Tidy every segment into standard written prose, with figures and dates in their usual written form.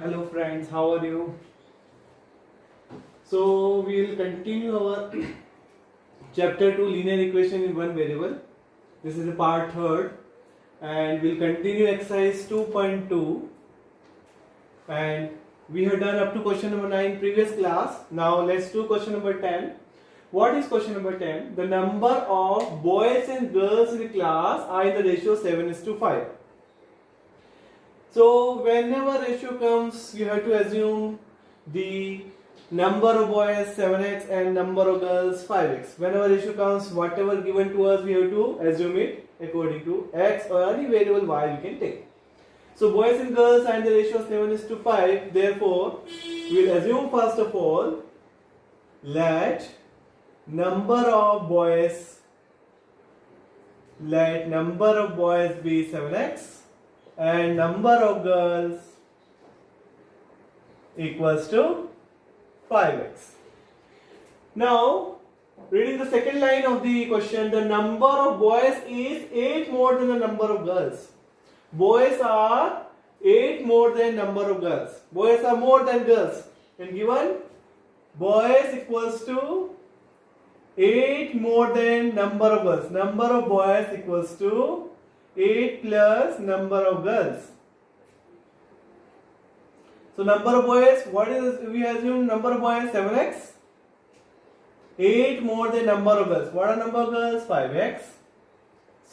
Hello friends, how are you? So we will continue our chapter 2 linear equation in one variable. This is the part third and we'll continue exercise 2.2 and we have done up to question number 9 previous class. Now let's do question number 10. What is question number 10? The number of boys and girls in the class are in the ratio 7:5. So whenever ratio comes, you have to assume the number of boys 7x and number of girls 5x. Whenever ratio comes, whatever given to us, we have to assume it according to x or any variable y we can take. So boys and girls are in the ratio 7:5. Therefore, we will assume first of all, let number of boys be 7x and number of girls equals to 5x. Now, reading the second line of the question, the number of boys is 8 more than the number of girls. Boys are 8 more than number of girls. Boys are more than girls. And given boys equals to 8 more than number of girls. Number of boys equals to 8 plus number of girls. So number of boys, what is, we assume number of boys 7x. 8 more than number of girls. What are number of girls? 5x.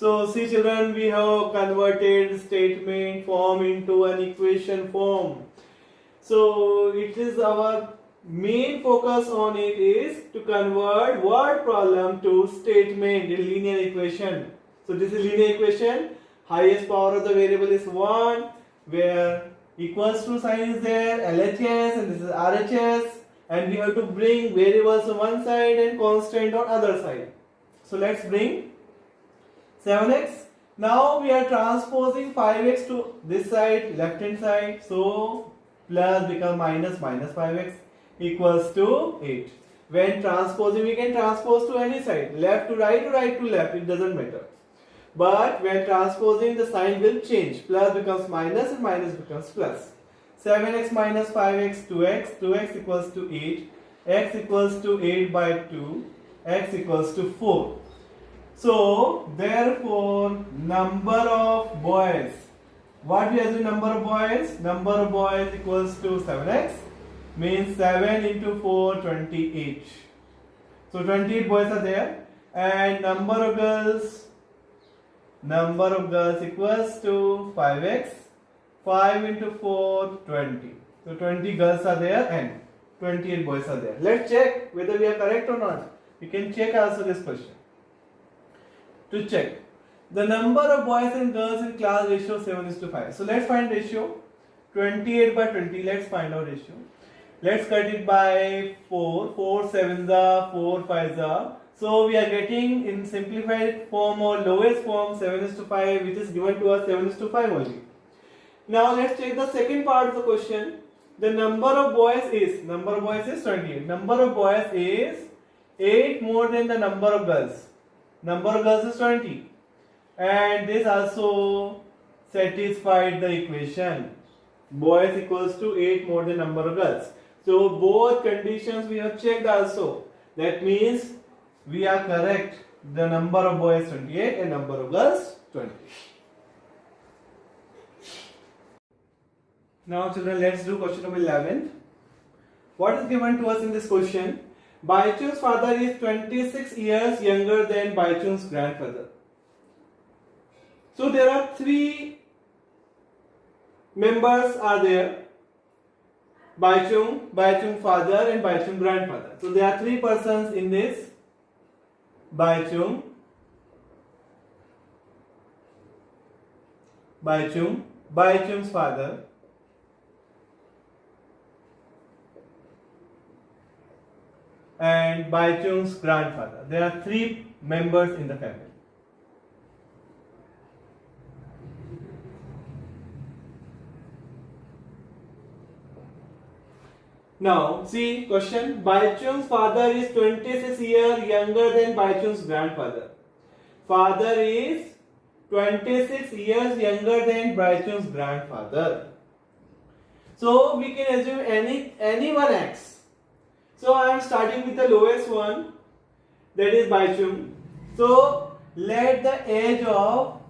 So see children, we have converted statement form into an equation form. So it is our main focus on it is to convert word problem to statement in linear equation. So this is linear equation. Highest power of the variable is 1, where equals to sign is there, LHS, and this is RHS, and we have to bring variables on one side and constant on other side. So let's bring 7x. Now we are transposing 5x to this side, left hand side. So plus become minus 5x equals to 8. When transposing, we can transpose to any side, left to right to left, it doesn't matter. But when transposing, the sign will change. Plus becomes minus and minus becomes plus. 7x minus 5x, 2x. 2x equals to 8. X equals to 8 by 2. X equals to 4. So, therefore, number of boys. What we assume number of boys? Number of boys equals to 7x. Means 7 into 4, 28. So, 28 boys are there. And number of girls equals to 5x. 5 into 4, 20. So 20 girls are there and 28 boys are there. Let's check whether we are correct or not. You can check also this question. To check the number of boys and girls in class ratio 7:5. So let's find ratio. 28 by 20. Let's find out ratio. Let's cut it by 4. 4 7s are, 4 5s are. So we are getting in simplified form or lowest form 7:5, which is given to us 7:5 only. Now let's take the second part of the question. The number of boys is 28. Number of boys is 8 more than the number of girls. Number of girls is 20. And this also satisfied the equation. Boys equals to 8 more than number of girls. So both conditions we have checked also. That means we are correct. The number of boys 28 and number of girls 20. Now children, let's do question number 11. What is given to us in this question? Baichun's father is 26 years younger than Baichun's grandfather. So there are 3 members are there. Baichung father and Baichung grandfather. So there are 3 persons in this. Baichung's father, and Baichung's grandfather. There are 3 members in the family. Now, see question. Baichung's father is 26 years younger than Baichung's grandfather. Father is 26 years younger than Baichung's grandfather. So we can assume any one x. So I am starting with the lowest one, that is Baichung. So let the age of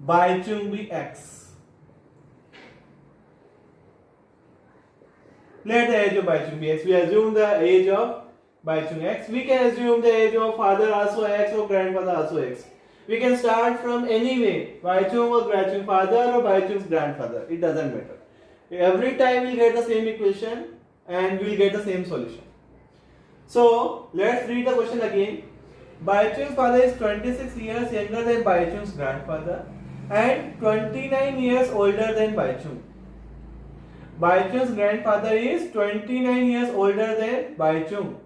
Baichung be x. Let the age of Baichung be x. We assume the age of Baichung x. We can assume the age of father also x or grandfather also x. We can start from any way, Baichung or Baichung father or Baichung's grandfather. It doesn't matter. Every time we'll get the same equation and we'll get the same solution. So let's read the question again. Baichung's father is 26 years younger than Baichung's grandfather and 29 years older than Baichung. Baichung's grandfather is 29 years older than Baichung.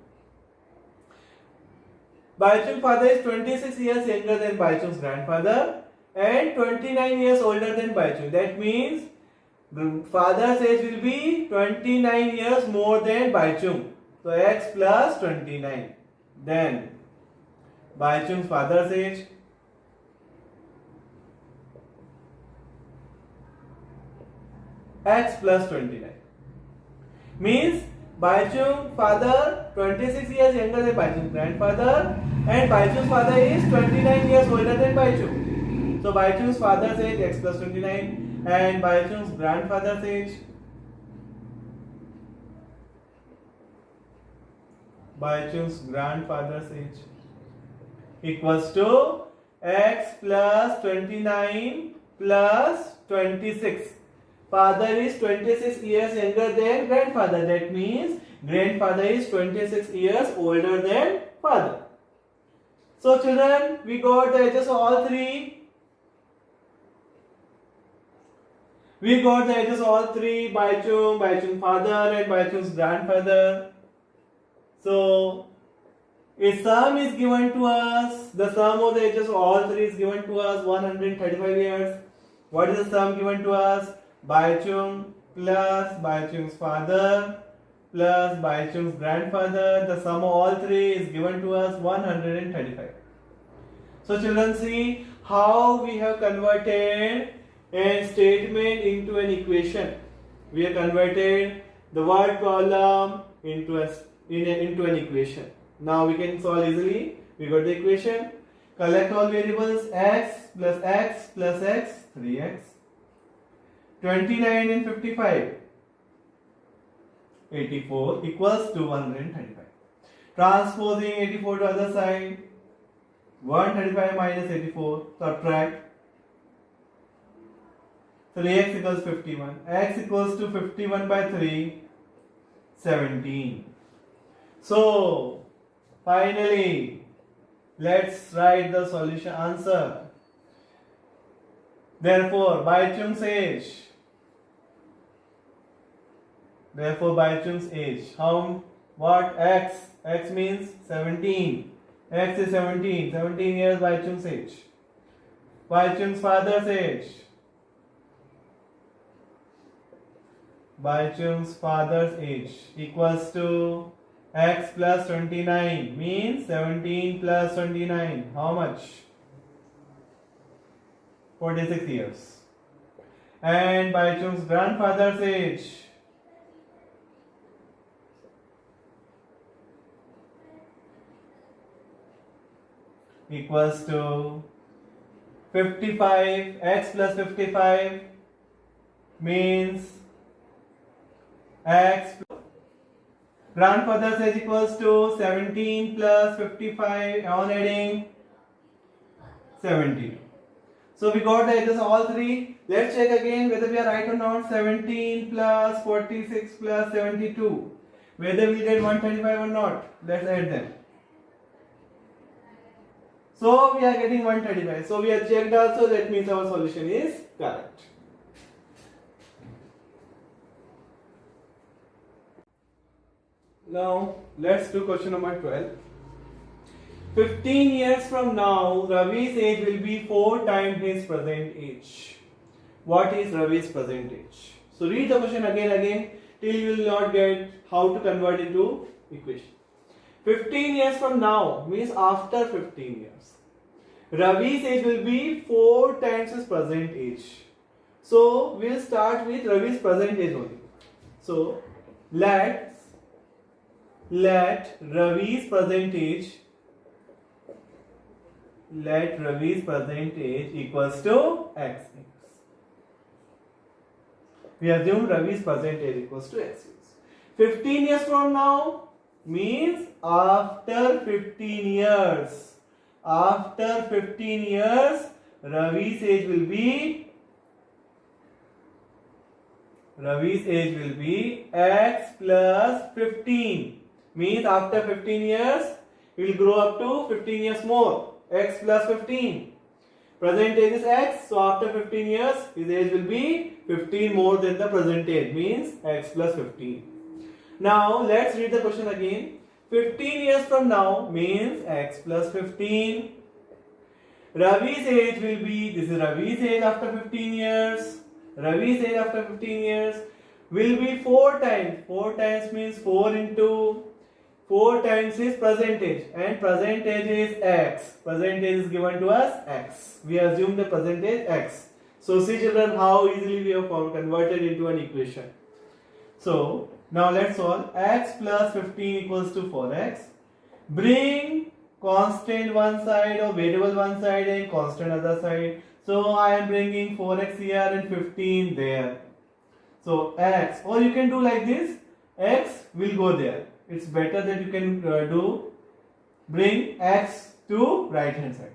Baichung's father is 26 years younger than Baichung's grandfather and 29 years older than Baichung. That means the father's age will be 29 years more than Baichung. So x plus 29. Then Baichung's father's age x plus 29 means Baichung's father 26 years younger than Baichung's grandfather and Baichung's father is 29 years older than Baichung. So Baichung's father's age x plus 29 and Baichung's grandfather's age equals to x plus 29 plus 26. Father is 26 years younger than grandfather. That means grandfather is 26 years older than father. So children, we got the ages of all three. Baichung, Baichung's father and Baichung's grandfather. So a sum is given to us. The sum of the ages of all three is given to us 135 years. What is the sum given to us? Baichung plus Baichung's father plus Baichung's grandfather. The sum of all three is given to us 135. So children, see how we have converted a statement into an equation. We have converted the word column into an equation. Now we can solve easily. We got the equation. Collect all variables. X plus x plus x, 3x. 29 and 55, 84 equals to 135. Transposing 84 to other side, 135 minus 84, subtract. 3x equals 51. X equals to 51 by 3, 17. So, finally, let's write the solution answer. Therefore, Baichung's age. What? X. X means 17. X is 17. 17 years Baichung's age. Baichung's father's age. Equals to x plus 29 means 17 plus 29. How much? 46 years. And Baichung's grandfather's age equals to 55. X plus 55 means x. Grandfather's age equals to 17 plus 55 on adding 70. So we got the ages of all three. Let's check again whether we are right or not. 17 plus 46 plus 72. Whether we get 135 or not. Let's add them. So we are getting 135. So we have checked also. That means our solution is correct. Now let's do question number 12. 15 years from now, Ravi's age will be 4 times his present age. What is Ravi's present age? So read the question again till you will not get how to convert into equation. 15 years from now means after 15 years. Ravi's age will be 4 times his present age. So we'll start with Ravi's percentage only. So let Ravi's percentage equals to x. We assume Ravi's percentage equals to x. 15 years from now means after 15 years. After 15 years, Ravi's age will be x plus 15. Means after 15 years, he will grow up to 15 years more. X plus 15. Present age is x, so after 15 years, his age will be 15 more than the present age, means x plus 15. Now, let's read the question again. 15 years from now means x plus 15. Ravi's age will be, this is Ravi's age after 15 years. Ravi's age after 15 years will be 4 times. 4 times means 4 into 4 times is percentage, and percentage is x. Percentage is given to us x. We assume the percentage x. So see children how easily we have converted into an equation. So now let's solve. X plus 15 equals to 4x. Bring constant one side or variable one side and constant other side. So I am bringing 4x here and 15 there. So x, or you can do like this, x will go there. It's better that you can bring x to right hand side.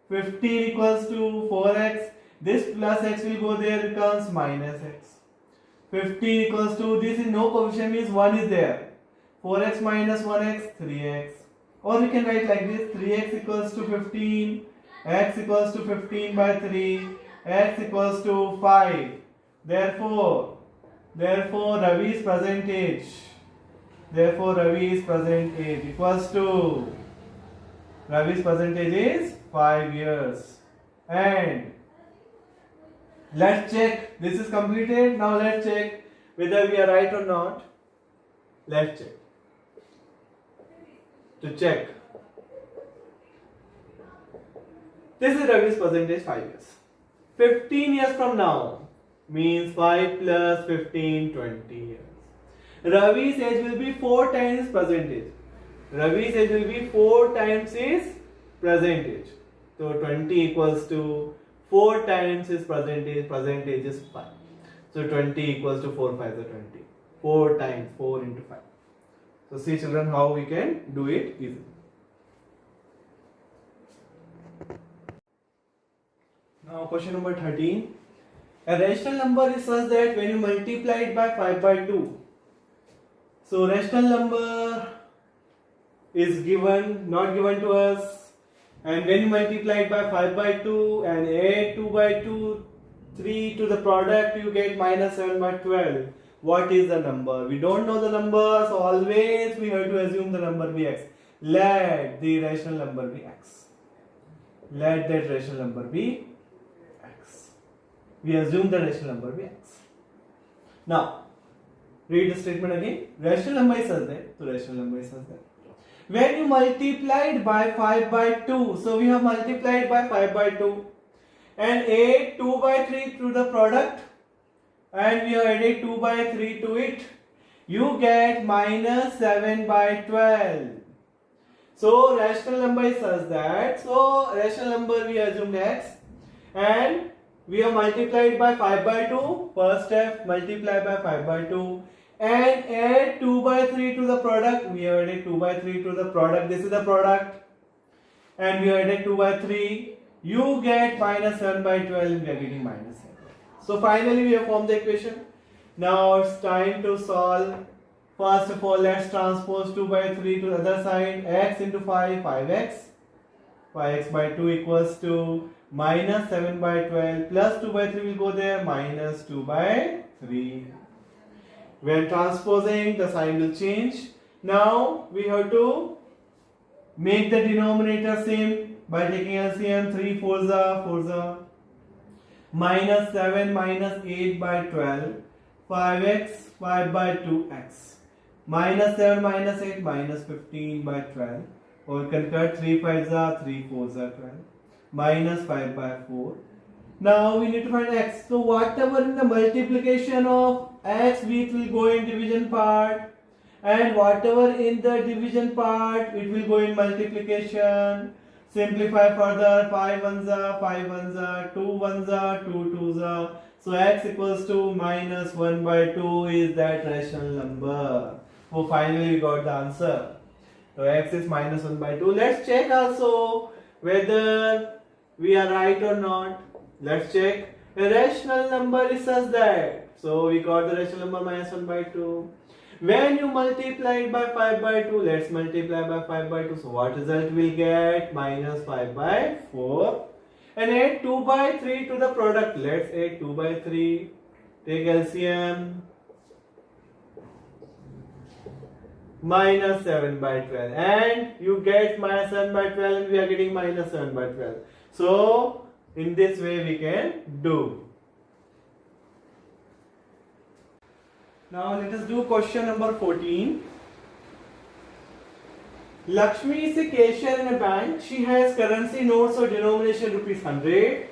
15 equals to 4x. This plus x will go there, becomes minus x. 15 equals to, this is no coefficient means 1 is there. 4x minus 1x, 3x. Or we can write like this, 3x equals to 15, x equals to 15 by 3, x equals to 5. Therefore Ravi's percentage equals to, Ravi's percentage is 5 years. And let's check, this is completed. Now let's check whether we are right or not. Let's check. To check, this is Ravi's percentage 5 years. 15 years from now means 5 plus 15, 20 years. Ravi's age will be 4 times his percentage. Ravi's age will be 4 times his percentage. So 20 equals to 4 times his percentage. Percentage is 5. So 20 equals to 4 5 is 20. 4 times 4 into 5. So see children how we can do it easily. Now question number 13. A rational number is such that when you multiply it by 5 by 2. So rational number is given, not given to us. And when you multiply it by 5 by 2 and add 2 by 2, 3 to the product, you get minus 7 by 12. What is the number? We don't know the number, so always we have to assume the number be x. Let the rational number be x. Let that rational number be x. We assume the rational number be x. Now, read the statement again. Rational number is such that, so rational number is such that when you multiply it by 5 by 2, so we have multiplied by 5 by 2 and add 2 by 3 to the product, and we have added 2 by 3 to it, you get minus 7 by 12. So rational number is such that, so rational number we assumed x, and we have multiplied by 5 by 2. First step, multiply by 5 by 2 and add 2 by 3 to the product. We have added 2 by 3 to the product. This is the product, and we have added 2 by 3. You get minus 7 by 12 and we are getting minus 7. So finally we have formed the equation. Now it's time to solve. First of all, let's transpose 2 by 3 to the other side. X into 5, 5x. 5x by 2 equals to minus 7 by 12 plus 2 by 3 will go there, minus 2 by 3. When transposing, the sign will change. Now we have to make the denominator same by taking LCM. 3 4s are 4s are. Minus 7 minus 8 by 12. 5x 5 by 2x. Minus 7 minus 8 minus 15 by 12. Or you can cut 3 5s are 3 4s are 12. Minus 5 by 4. Now we need to find x. So whatever in the multiplication of x, it will go in division part, and whatever in the division part, it will go in multiplication. Simplify further. 5 ones are 5 ones are 2 ones are 2 twos are. So x equals to minus 1 by 2 is that rational number. So finally we got the answer. So x is minus 1 by 2. Let's check also whether we are right or not. Let's check. A rational number is such that. So we got the rational number minus 1 by 2. When you multiply it by 5 by 2, let's multiply by 5 by 2. So what result we'll get? Minus 5 by 4. And add 2 by 3 to the product. Let's add 2 by 3. Take LCM. Minus 7 by 12. And you get minus 7 by 12 and we are getting minus 7 by 12. So in this way we can do. Now let us do question number 14. Lakshmi is a cashier in a bank. She has currency notes of denomination rupees 100,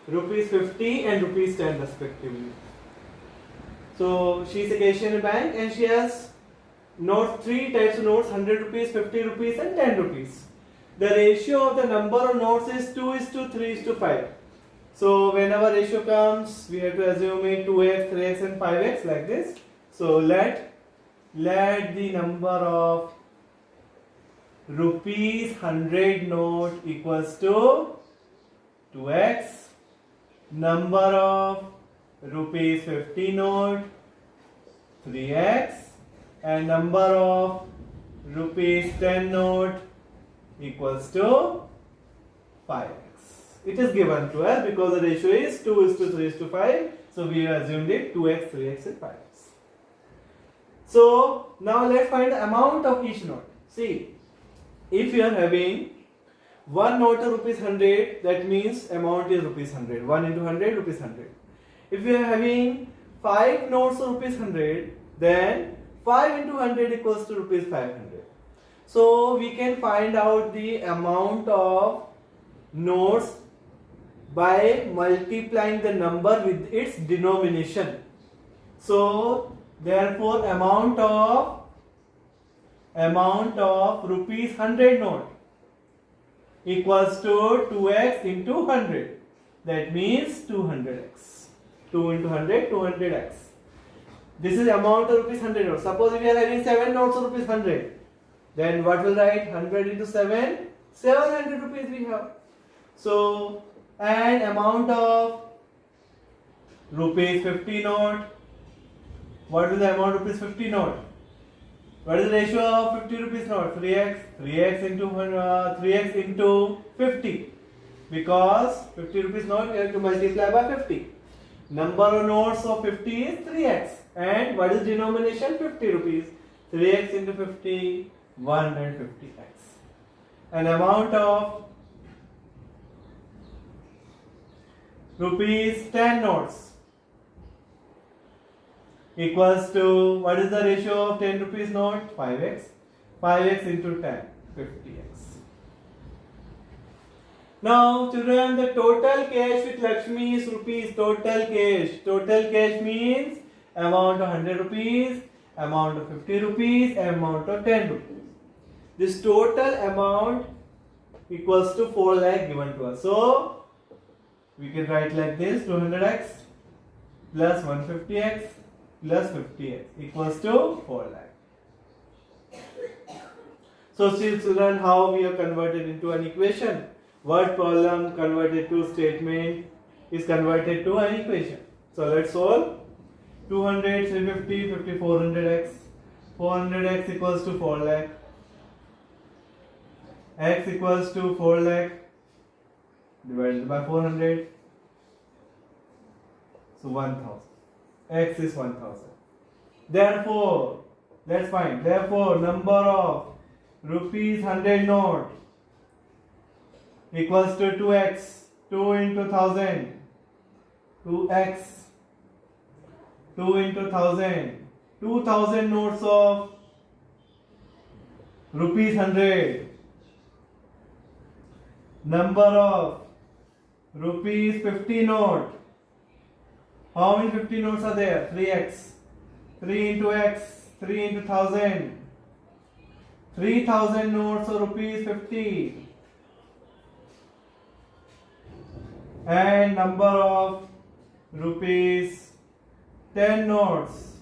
rupees 50 and rupees 10 respectively. So she is a cashier in a bank and she has notes, 3 types of notes, 100 rupees, 50 rupees and 10 rupees. The ratio of the number of notes is 2:3:5. So whenever ratio comes, we have to assume it 2x, 3x and 5x like this. So let the number of rupees 100 note equals to 2x, number of rupees 50 note 3x and number of rupees 10 note equals to 5x. It is given to us because the ratio is 2:3:5. So we assumed it 2x, 3x and 5x. So now let's find the amount of each note. See, if you are having one note of rupees 100, that means amount is rupees 100. 1 into 100 rupees 100. If you are having 5 notes of rupees 100, then 5 into 100 equals to rupees 500. So we can find out the amount of notes by multiplying the number with its denomination. So therefore amount of rupees 100 note equals to 2x into 100. That means 200x. 2 into 100, 200x. This is amount of rupees 100 notes. Suppose we are having 7 notes of rupees 100. Then what will write? 100 into 7, 700 rupees we have. So, and amount of rupees 50 note. What is the amount of rupees 50 note? What is the ratio of 50 rupees note? 3x into 50. Because 50 rupees note we have to multiply by 50. Number of notes of 50 is 3x. And what is denomination? 50 rupees. 3x into 50, 150x. And amount of rupees 10 notes equals to, what is the ratio of 10 rupees note? 5x. 5x into 10, 50x. Now children, the total cash with Lakshmi is rupees. Total cash. Total cash means amount of 100 rupees, amount of 50 rupees, amount of 10 rupees. This total amount equals to 4 lakh given to us. So we can write like this: 200x plus 150x plus 50x equals to 4 lakh. So see children, how we have converted into an equation. Word problem converted to statement is converted to an equation. So let's solve. 200, 350, 50, 400x. 400x equals to 4 lakh. X equals to 4 lakh divided by 400. So 1000. X is 1000. Therefore, let's find. Therefore, number of rupees 100 note equals to 2x. 2 into 1000. 2x. 2 into 1000. 2000 notes of rupees 100. Number of rupees 50 note. How many 50 notes are there? 3x. 3 into x, 3 into 1000. 3000 notes of rupees 50. And number of rupees 10 notes.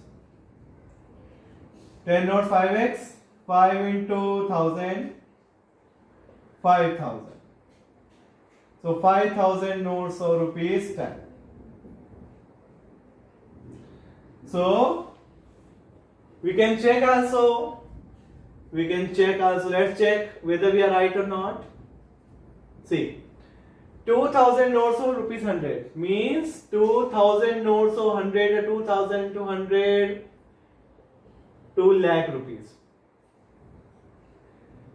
10 notes 5x, 5 into 1000, 5000. So 5000 notes of rupees 10. So we can check also. Let's check whether we are right or not. See, 2000 notes of rupees 100 means 2000 notes of 100 or 2200, 2 lakh rupees.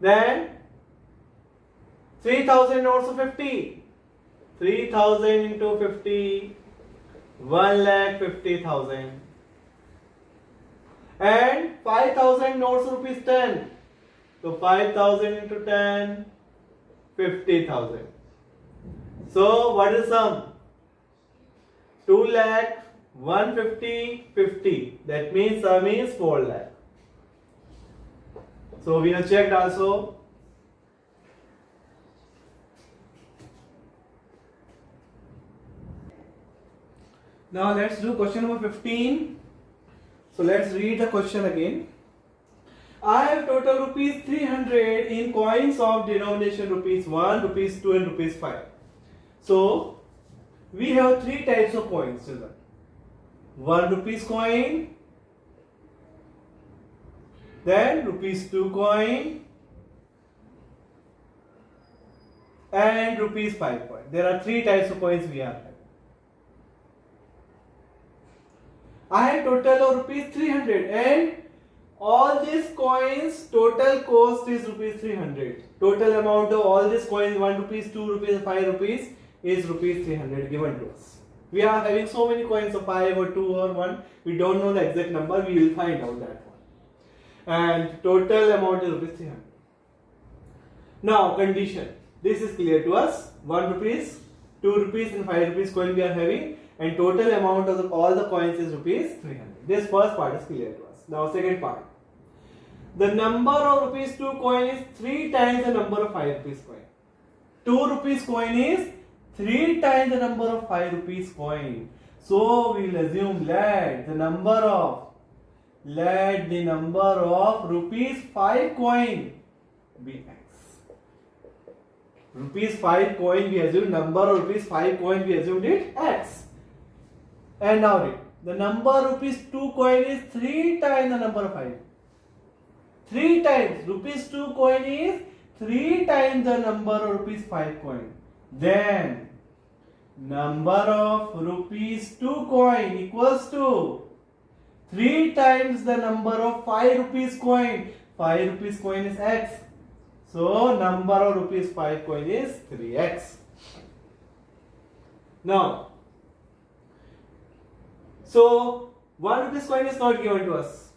Then 3000 notes of 50, 3000 into 50, 1,50,000. And 5000 notes of rupees 10. So 5000 into 10, 50,000. So what is sum? 2 lakh, 150, 50. That means sum is 4 lakh. So we have checked also. Now let's do question number 15. So let's read the question again. I have total rupees 300 in coins of denomination rupees 1, rupees 2 and rupees 5. So we have 3 types of coins, children. 1 rupees coin, then rupees 2 coin and rupees 5 coin. There are 3 types of coins we have. I have total of rupees 300 and all these coins total cost is rupees 300. Total amount of all these coins 1 rupees, 2 rupees, 5 rupees is rupees 300 given to us. We are having so many coins of 5 or 2 or 1. We don't know the exact number. We will find out that one. And total amount is rupees 300. Now condition. This is clear to us. 1 rupees, 2 rupees and 5 rupees coin we are having. And total amount of all the coins is rupees 300. This first part is clear to us. Now second part. The number of rupees 2 coin is 3 times the number of 5 rupees coin. 2 rupees coin is 3 times the number of 5 rupees coin. So we will assume let the number of rupees 5 coin be x. Rupees 5 coin we assume number of rupees 5 coin we assumed it x. And now read. The number of rupees 2 coin is 3 times the number of 5. 3 times. Rupees 2 coin is 3 times the number of rupees 5 coin. Then number of rupees 2 coin equals to 3 times the number of 5 rupees coin. 5 rupees coin is x. So number of rupees 5 coin is 3x. Now, so 1 rupees coin is not given to us,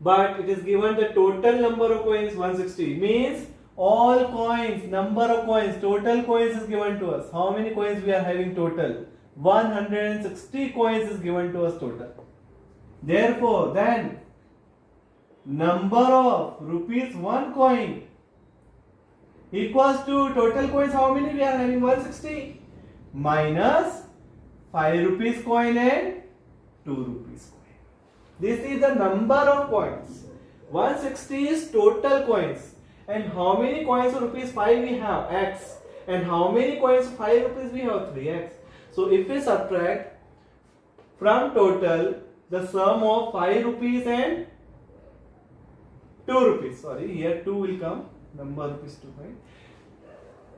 but it is given the total number of coins 160. Means all coins, number of coins, total coins is given to us. How many coins we are having total? 160 coins is given to us total. Therefore, then number of rupees 1 coin equals to total coins. How many we are having? 160 minus 5 rupees coin and 2 rupees coin. This is the number of coins. 160 is total coins. And how many coins of rupees 5 we have? X. And how many coins of 5 rupees we have? 3x. So if we subtract from total the sum of 5 rupees and 2 rupees. Sorry, here 2 will come. Number of rupees 2 coin.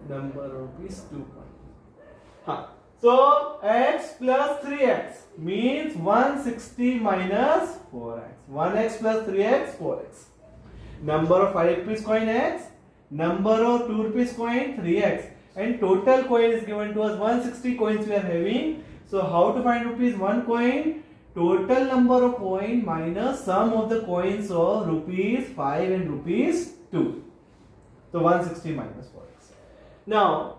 Number of rupees 2 coin. So x plus 3x means 160 minus 4x. 1x plus 3x, 4x. Number of 5 rupees coin x. Number of 2 rupees coin 3x. And total coin is given to us 160 coins we are having. So how to find rupees 1 coin? Total number of coin minus sum of the coins of rupees 5 and rupees 2. So 160 minus 4x. Now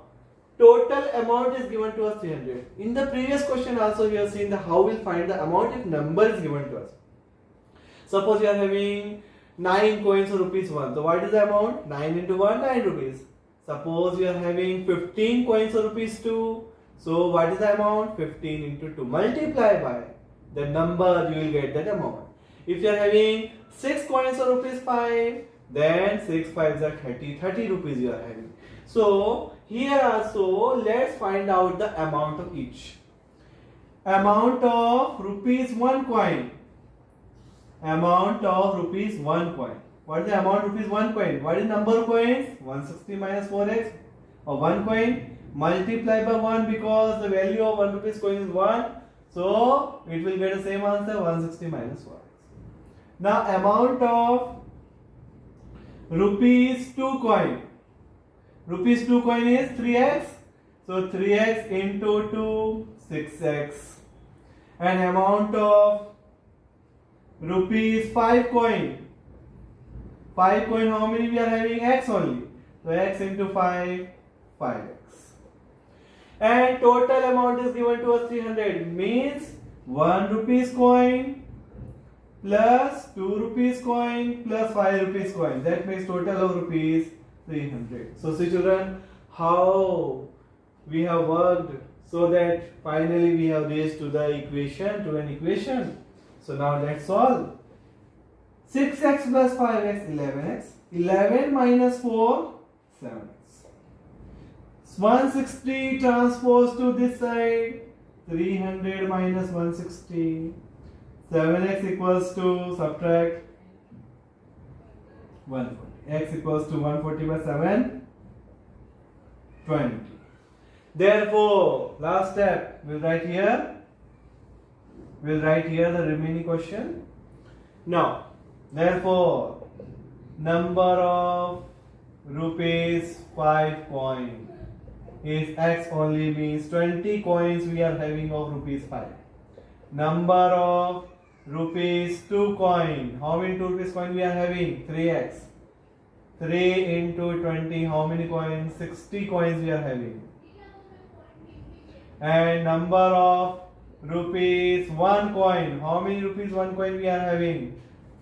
total amount is given to us 300. In the previous question also we have seen the how we'll find the amount if number is given to us. Suppose you are having 9 coins of rupees 1. So what is the amount? 9 into 1, 9 rupees. Suppose you are having 15 coins of rupees 2. So what is the amount? 15 into 2. Multiply by the number, you will get that amount. If you are having 6 coins of rupees 5, then 6 5s are 30. 30 rupees you are having. So here also let's find out the amount of each. Amount of rupees 1 coin. Amount of rupees 1 coin. What is the amount of rupees 1 coin? What is number of coins? 160 minus 4x, or 1 coin. Multiply by 1 because the value of 1 rupees coin is 1. So it will get the same answer, 160 minus 4x. Now amount of rupees 2 coin. Rupees 2 coin is 3x. So 3x into 2, 6x. And amount of rupees 5 coin. 5 coin, how many we are having? X only. So x into 5, 5x. And total amount is given to us 300. Means 1 rupees coin plus 2 rupees coin plus 5 rupees coin. That makes total of rupees 300. So see children, how we have worked so that finally we have reached to the equation, to an equation. So now let's solve. 6x plus 5x, 11x. 11 minus 4, 7x. 160 transposed to this side. 300 minus 160. 7x equals to, subtract 140. X equals to 140 by 7, 20. Therefore, last step, we'll write here the remaining question. Now, therefore, number of rupees 5 coin is x only, means 20 coins we are having of rupees 5. Number of rupees 2 coin, how many 2 rupees coin we are having? 3x. 3 into 20, how many coins? 60 coins we are having. And number of rupees 1 coin, how many rupees 1 coin we are having?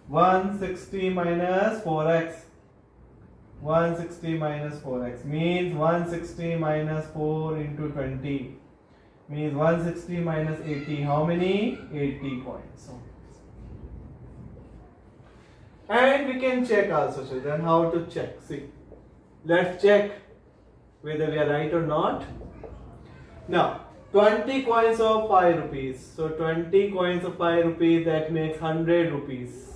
160 minus 4x. 160 minus 4x means 160 minus 4 into 20 means 160 minus 80. How many? 80 coins. And we can check also, children, how to check. See, let's check whether we are right or not. Now, 20 coins of 5 rupees. So 20 coins of 5 rupees, that makes 100 rupees.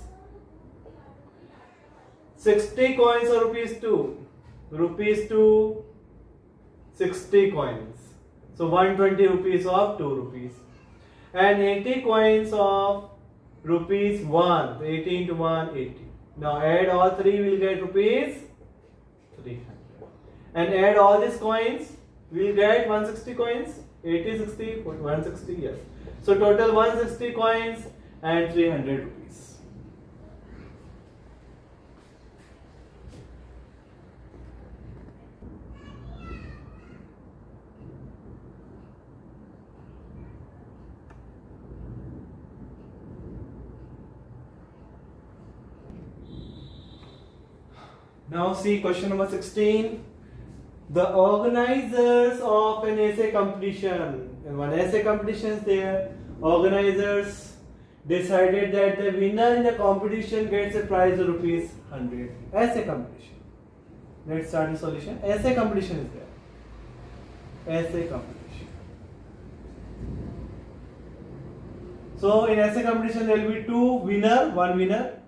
60 coins of rupees 2. Rupees 2, 60 coins. So 120 rupees of 2 rupees. And 80 coins of rupees 1. 80 into 1, 80. Now add all three, we will get rupees 300. And add all these coins, we will get 160 coins. 80, 60, 160, yes. So total 160 coins and 300 rupees. Now see question number 16. The organizers of an essay competition, and one essay competition is there, organizers decided that the winner in the competition gets a prize of rupees 100. Essay competition. Let's start the solution. Essay competition is there. Essay competition. So in essay competition there will be two winner, one winner,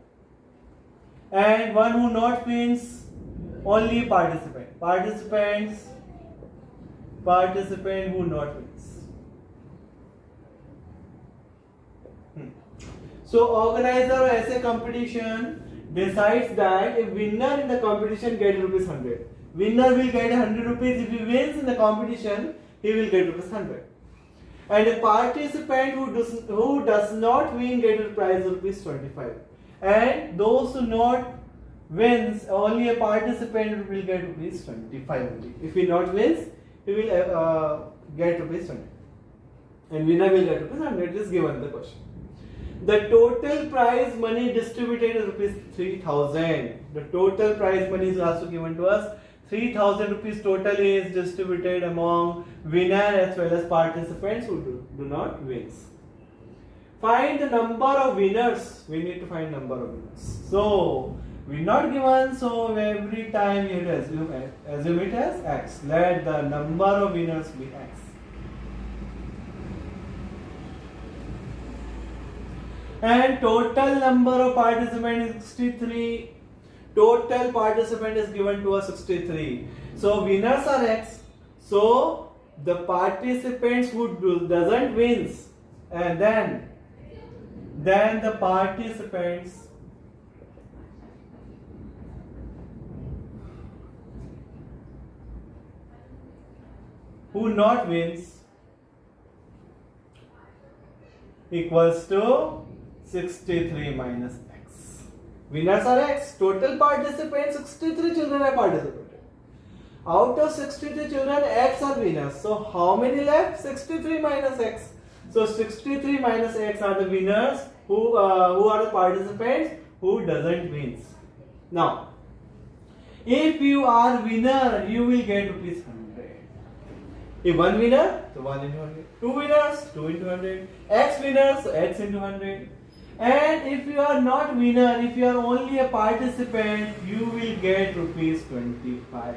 and one who not wins, only participant. Participant who not wins. So organizer of essay competition decides that a winner in the competition gets rupees 100. Winner will get 100 rupees. If he wins in the competition, he will get rupees 100. And a participant who does not win gets a prize of rupees 25. And those who not wins, only a participant will get rupees 25 only. If he not wins, he he will get rupees 20. And winner will get rupees 100 is given the question. The total prize money distributed is rupees 3000. The total prize money is also given to us. 3000 rupees total is distributed among winner as well as participants who do not win. Find the number of winners. We need to find number of winners. So we're not given, so every time you assume it as x. Let the number of winners be x. And total number of participants is 63. Total participant is given to us 63. So winners are x. So the participants who doesn't wins, and then the participants who not wins equals to 63 minus x. Winners are x. Total participants 63 children have participated. Out of 63 children, x are winners. So how many left? 63 minus x. So 63 minus x are the winners who are the participants who doesn't wins. Now, if you are winner, you will get rupees 100. If one winner, so 1 into 100. Two winners, 2 into 100. X winners, so x into 100. And if you are not winner, if you are only a participant, you will get rupees 25.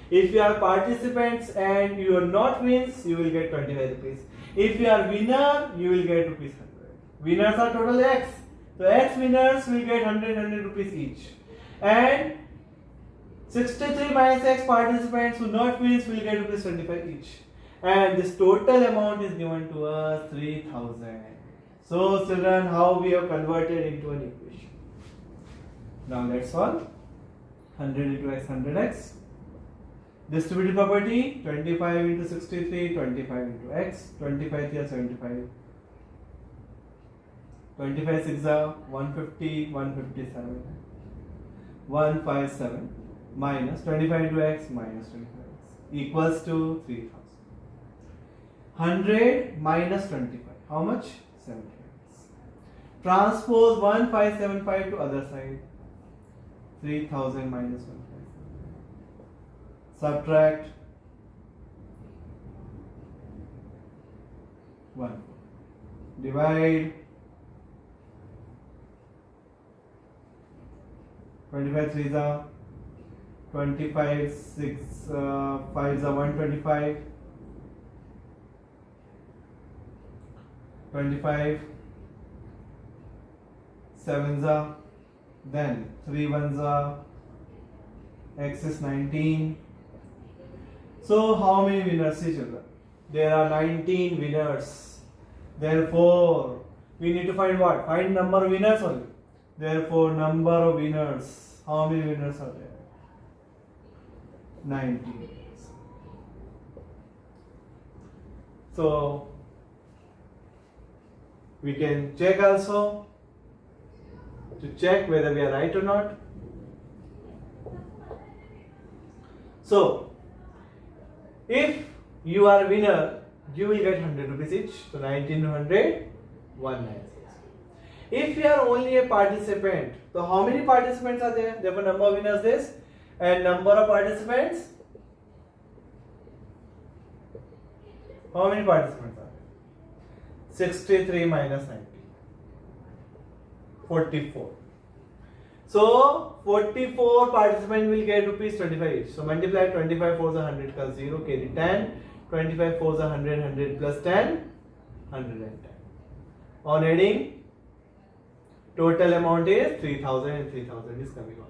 If you are participants and you are not wins, you will get 25 rupees. If you are winner, you will get rupees 100. Winners are total x. So x winners will get 100 rupees each. And 63 minus x participants who not wins will get rupees 25 each. And this total amount is given to us 3000. So children, how we have converted into an equation. Now let's solve. 100 into x, 100x. Distributive property, 25 into 63, 25 into x, 25 here 75. 25 6 are 150, 157. 157 minus 25 into x minus 25x equals to 3000. 100 minus 25. How much? 75. Transpose 1575 to other side. 3000 minus 1575. Subtract 1. Divide 25 3s are 25 6 5s are 125. 25 7s are, then 3 1s are, x is 19. So how many winners, see children? There are 19 winners. Therefore, we need to find what? Find number of winners only. Therefore, number of winners. How many winners are there? 19. So we can check also to check whether we are right or not. So if you are a winner, you will get 100 rupees each. So 19 to 100, 196. If you are only a participant, so how many participants are there? Therefore, number of winners this, and number of participants. How many participants are there? 63 minus 90. 44. So 44 participants will get rupees 25 each. So multiply 25 4s are 100 plus 0 carry 10. 25 4s are 100, 100 plus 10, 110. On adding, total amount is 3000 and 3000 is coming on.